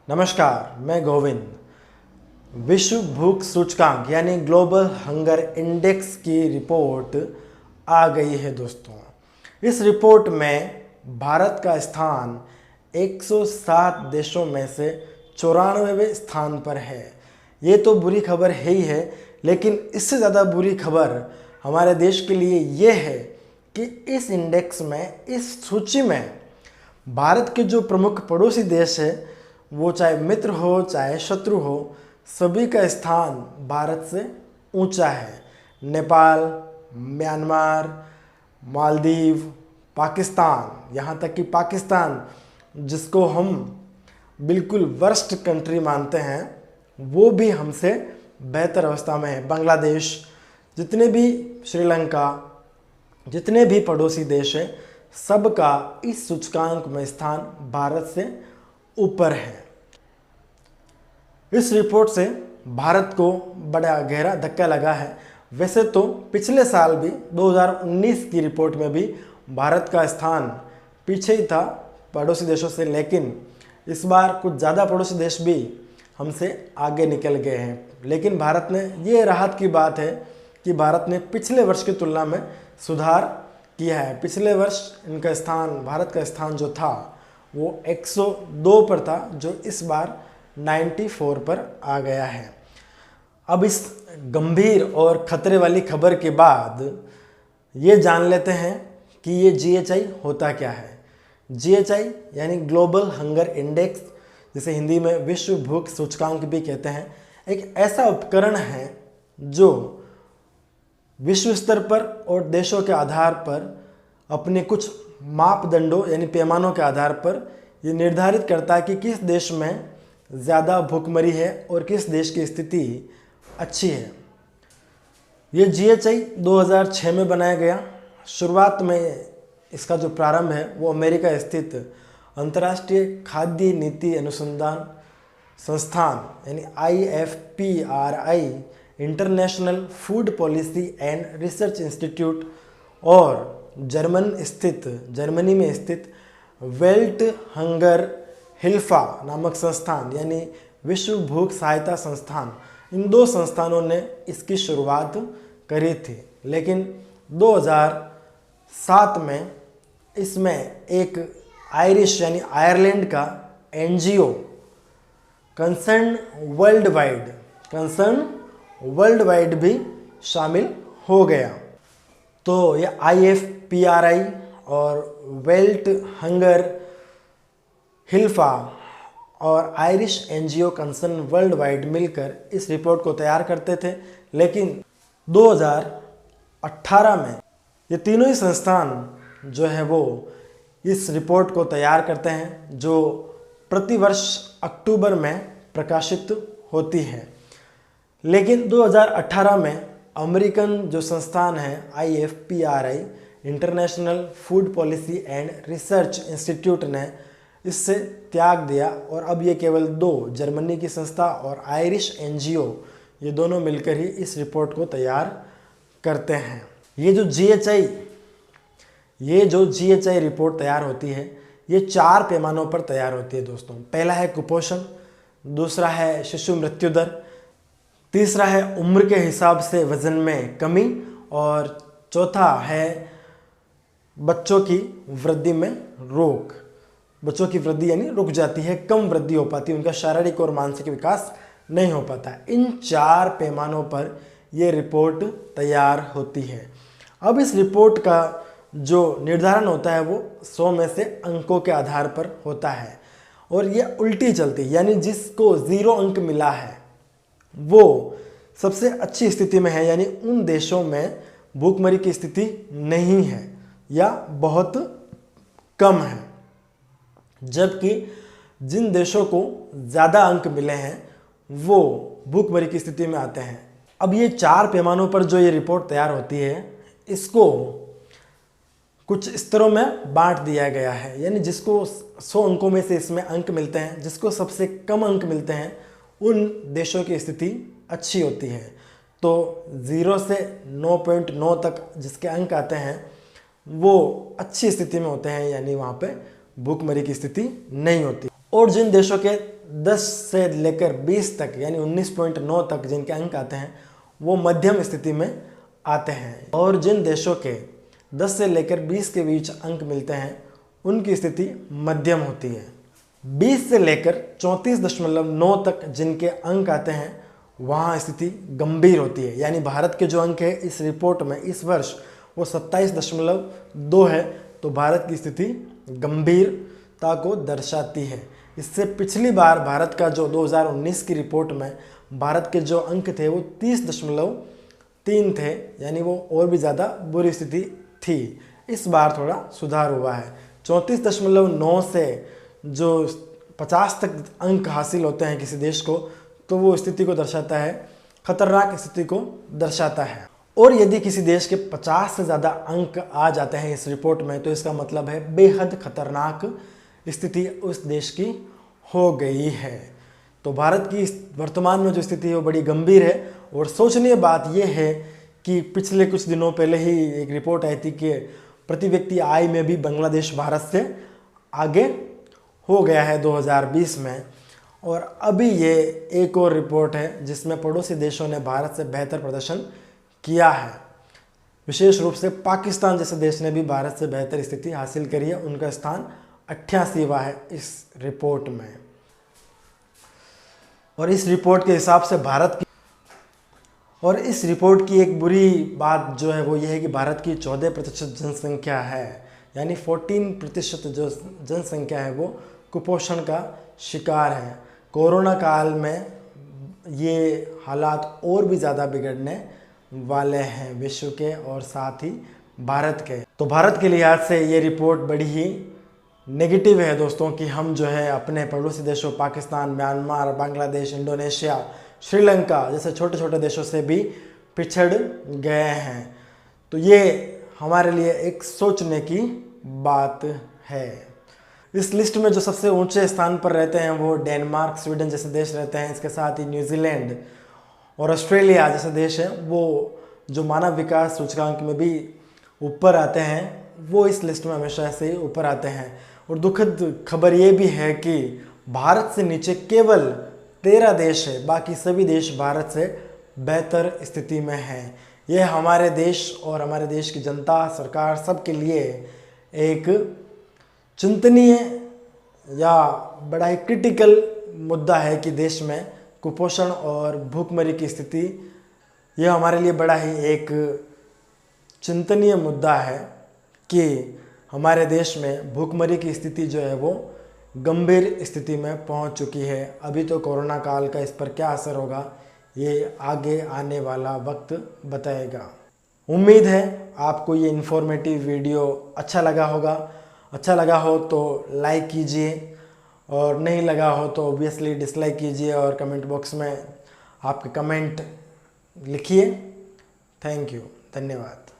नमस्कार, मैं गोविंद। विश्व भूख सूचकांक यानी ग्लोबल हंगर इंडेक्स की रिपोर्ट आ गई है दोस्तों। इस रिपोर्ट में भारत का स्थान 107 देशों में से 94वें स्थान पर है। ये तो बुरी खबर है ही है, लेकिन इससे ज़्यादा बुरी खबर हमारे देश के लिए ये है कि इस इंडेक्स में, इस सूची में भारत के जो प्रमुख पड़ोसी देश है, वो चाहे मित्र हो चाहे शत्रु हो, सभी का स्थान भारत से ऊंचा है। नेपाल, म्यांमार, मालदीव, पाकिस्तान, यहाँ तक कि पाकिस्तान जिसको हम बिल्कुल वर्स्ट कंट्री मानते हैं, वो भी हमसे बेहतर अवस्था में है। बांग्लादेश, जितने भी, श्रीलंका, जितने भी पड़ोसी देश हैं, सबका इस सूचकांक में स्थान भारत से ऊपर है। इस रिपोर्ट से भारत को बड़ा गहरा धक्का लगा है। वैसे तो पिछले साल भी 2019 की रिपोर्ट में भी भारत का स्थान पीछे ही था पड़ोसी देशों से, लेकिन इस बार कुछ ज़्यादा पड़ोसी देश भी हमसे आगे निकल गए हैं। लेकिन भारत ने, ये राहत की बात है कि भारत ने पिछले वर्ष की तुलना में सुधार किया है। पिछले वर्ष इनका स्थान, भारत का स्थान जो था वो 102 पर था, जो इस बार 94 पर आ गया है। अब इस गंभीर और खतरे वाली खबर के बाद ये जान लेते हैं कि ये GHI होता क्या है। GHI यानी ग्लोबल हंगर इंडेक्स, जिसे हिंदी में विश्व भूख सूचकांक भी कहते हैं, एक ऐसा उपकरण है जो विश्व स्तर पर और देशों के आधार पर अपने कुछ मापदंडों यानी पैमानों के आधार पर ये निर्धारित करता है कि किस देश में ज़्यादा भूखमरी है और किस देश की स्थिति अच्छी है। ये GHI 2006 में बनाया गया। शुरुआत में इसका जो प्रारंभ है वो अमेरिका स्थित अंतर्राष्ट्रीय खाद्य नीति अनुसंधान संस्थान यानी IFPRI, international food policy and research institute, और जर्मनी में स्थित वेल्ट हंगर हिल्फा नामक संस्थान यानी विश्व भूख सहायता संस्थान, इन दो संस्थानों ने इसकी शुरुआत करी थी। लेकिन 2007 में इसमें एक आयरिश यानी आयरलैंड का NGO कंसर्न वर्ल्ड वाइड भी शामिल हो गया। तो ये IFPRI और वेल्ट हंगर हिल्फा और Irish NGO concern world wide मिलकर इस रिपोर्ट को तैयार करते थे। लेकिन 2018 में ये तीनों ही संस्थान जो है वो इस रिपोर्ट को तैयार करते हैं, जो प्रतिवर्ष अक्टूबर में प्रकाशित होती है। लेकिन 2018 में अमेरिकन जो संस्थान है IFPRI, international food policy and research institute, ने इससे त्याग दिया और अब ये केवल दो, जर्मनी की संस्था और आयरिश NGO, ये दोनों मिलकर ही इस रिपोर्ट को तैयार करते हैं। ये जो GHI रिपोर्ट तैयार होती है, ये 4 पैमानों पर तैयार होती है दोस्तों। पहला है कुपोषण, दूसरा है शिशु मृत्यु दर, तीसरा है उम्र के हिसाब से वजन में कमी, और चौथा है बच्चों की वृद्धि में रोक। बच्चों की वृद्धि यानी रुक जाती है, कम वृद्धि हो पाती है, उनका शारीरिक और मानसिक विकास नहीं हो पाता। इन 4 पैमानों पर यह रिपोर्ट तैयार होती है। अब इस रिपोर्ट का जो निर्धारण होता है वो 100 में से अंकों के आधार पर होता है, और ये उल्टी चलती है, यानी जिसको 0 अंक मिला है वो सबसे अच्छी स्थिति में है, यानी उन देशों में भूखमरी की स्थिति नहीं है या बहुत कम है। जबकि जिन देशों को ज़्यादा अंक मिले हैं वो भूखमरी की स्थिति में आते हैं। अब ये 4 पैमानों पर जो ये रिपोर्ट तैयार होती है, इसको कुछ स्तरों में बांट दिया गया है, यानी जिसको 100 अंकों में से इसमें अंक मिलते हैं, जिसको सबसे कम अंक मिलते हैं, उन देशों की स्थिति अच्छी होती है। तो 0 से 9.9 तक जिसके अंक आते हैं वो अच्छी स्थिति में होते हैं, यानी वहाँ पे भूखमरी की स्थिति नहीं होती। और जिन देशों के 10 से लेकर 20 तक यानी 19.9 तक जिनके अंक आते हैं वो मध्यम स्थिति में आते हैं, और जिन देशों के 10 से लेकर 20 के बीच अंक मिलते हैं उनकी स्थिति मध्यम होती है। 20 से लेकर 34.9 तक जिनके अंक आते हैं वहाँ स्थिति गंभीर होती है। यानी भारत के जो अंक है इस रिपोर्ट में इस वर्ष वो 27.2 है, तो भारत की स्थिति गंभीरता को दर्शाती है। इससे पिछली बार भारत का जो 2019 की रिपोर्ट में भारत के जो अंक थे वो 30.3 थे, यानी वो और भी ज़्यादा बुरी स्थिति थी। इस बार थोड़ा सुधार हुआ है। 34.9 से जो 50 तक अंक हासिल होते हैं किसी देश को, तो वो स्थिति को दर्शाता है, खतरनाक स्थिति को दर्शाता है। और यदि किसी देश के 50 से ज़्यादा अंक आ जाते हैं इस रिपोर्ट में, तो इसका मतलब है बेहद खतरनाक स्थिति उस देश की हो गई है। तो भारत की वर्तमान में जो स्थिति है वो बड़ी गंभीर है। और सोचनीय बात यह है कि पिछले कुछ दिनों पहले ही एक रिपोर्ट आई थी कि प्रति व्यक्ति आय में भी बांग्लादेश भारत से आगे हो गया है 2020 में। और अभी ये एक और रिपोर्ट है जिसमें पड़ोसी देशों ने भारत से बेहतर प्रदर्शन किया है। विशेष रूप से पाकिस्तान जैसे देश ने भी भारत से बेहतर स्थिति हासिल करी है। उनका स्थान 88वां है इस रिपोर्ट में। और इस रिपोर्ट के हिसाब से इस रिपोर्ट की एक बुरी बात जो है वो ये है कि भारत की 14% जनसंख्या है, यानी 14% जो जनसंख्या है वो कुपोषण का शिकार है। कोरोना काल में ये हालात और भी ज़्यादा बिगड़ने वाले हैं विश्व के और साथ ही भारत के। तो भारत के लिहाज से ये रिपोर्ट बड़ी ही नेगेटिव है दोस्तों, कि हम जो है अपने पड़ोसी देशों पाकिस्तान, म्यांमार, बांग्लादेश, इंडोनेशिया, श्रीलंका जैसे छोटे छोटे देशों से भी पिछड़ गए हैं। तो ये हमारे लिए एक सोचने की बात है। इस लिस्ट में जो सबसे ऊंचे स्थान पर रहते हैं वो डेनमार्क, स्वीडन जैसे देश रहते हैं। इसके साथ ही न्यूजीलैंड और ऑस्ट्रेलिया जैसे देश हैं, वो जो मानव विकास सूचकांक में भी ऊपर आते हैं, वो इस लिस्ट में हमेशा से ही ऊपर आते हैं। और दुखद खबर ये भी है कि भारत से नीचे केवल 13 देश है, बाकी सभी देश भारत से बेहतर स्थिति में हैं। यह हमारे देश और हमारे देश की जनता, सरकार सबके लिए एक चिंतनीय या बड़ा ही क्रिटिकल मुद्दा है कि देश में कुपोषण और भूखमरी की स्थिति, यह हमारे लिए बड़ा ही एक चिंतनीय मुद्दा है कि हमारे देश में भूखमरी की स्थिति जो है वो गंभीर स्थिति में पहुंच चुकी है। अभी तो कोरोना काल का इस पर क्या असर होगा ये आगे आने वाला वक्त बताएगा। उम्मीद है आपको ये इन्फॉर्मेटिव वीडियो अच्छा लगा होगा। अच्छा लगा हो तो लाइक कीजिए, और नहीं लगा हो तो ऑब्वियसली डिसलाइक कीजिए, और कमेंट बॉक्स में आपके कमेंट लिखिए। थैंक यू, धन्यवाद।